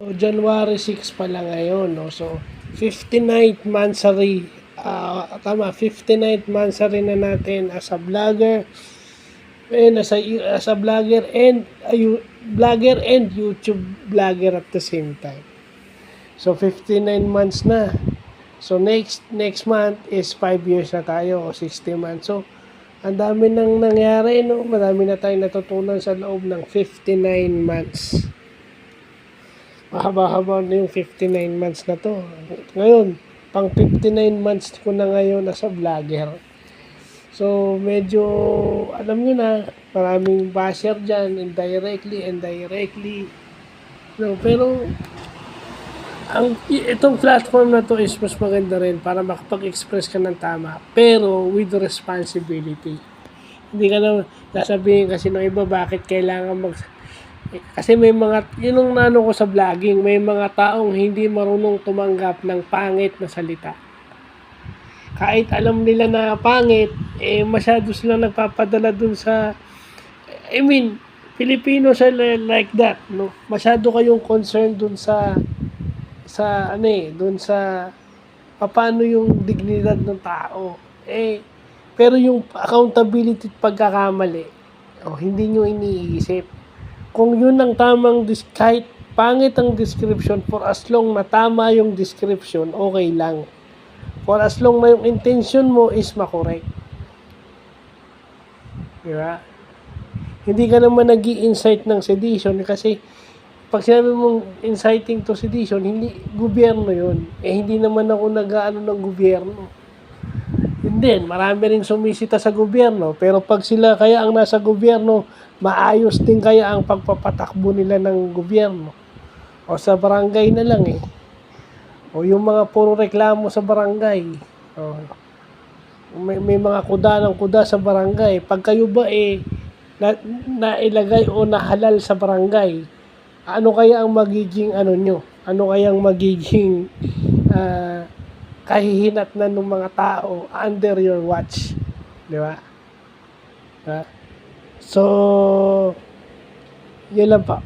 So, January 6 pa lang ngayon, no? So, 59th monthsary, tama, 59th monthsary na natin as a vlogger, and as a vlogger and vlogger and YouTube vlogger at the same time. So, 59 months na. So, next month is 5 years na tayo, o 60 months. So, ang dami nang nangyari, no? Marami na tayong natutunan sa loob ng 59 months. Mahaba-haba na yung 59 months na to. Ngayon, pang 59 months ko na ngayon as a vlogger. So, medyo, alam nyo na, maraming basher dyan, indirectly. No, pero, itong platform na to is mas maganda rin para makapag-express ka ng tama, pero with responsibility. Hindi ka na sasabihin kasi ng iba bakit kailangan kasi may mga, yun ang nano ko sa vlogging, may mga taong hindi marunong tumanggap ng pangit na salita. Kahit alam nila na pangit, masyado silang nagpapadala dun sa, Filipino sila like that, no? Masyado kayong concerned dun sa dun sa paano yung dignidad ng tao. Pero yung accountability at pagkakamali, hindi nyo iniisip. Kung yun ang tamang, kahit pangit ang description, for as long na tama yung description, okay lang. For as long na yung intention mo is makorek. Diba? Hindi ka naman nag-i-incite ng sedition kasi pag sinabi mong inciting to sedition, hindi gobyerno yun. Hindi naman ako nag-aano ng gobyerno. Hindi, marami rin sumisita sa gobyerno. Pero pag sila kaya ang nasa gobyerno, maayos din kaya ang pagpapatakbo nila ng gobyerno. O sa barangay na lang O yung mga puro reklamo sa barangay. May mga kuda sa barangay. Pag kayo ba nailagay o nahalal sa barangay, ano kaya ang magiging nyo? Ano kayang magiging kahihinatnan ng mga tao under your watch? Di ba? So, yun lang pa.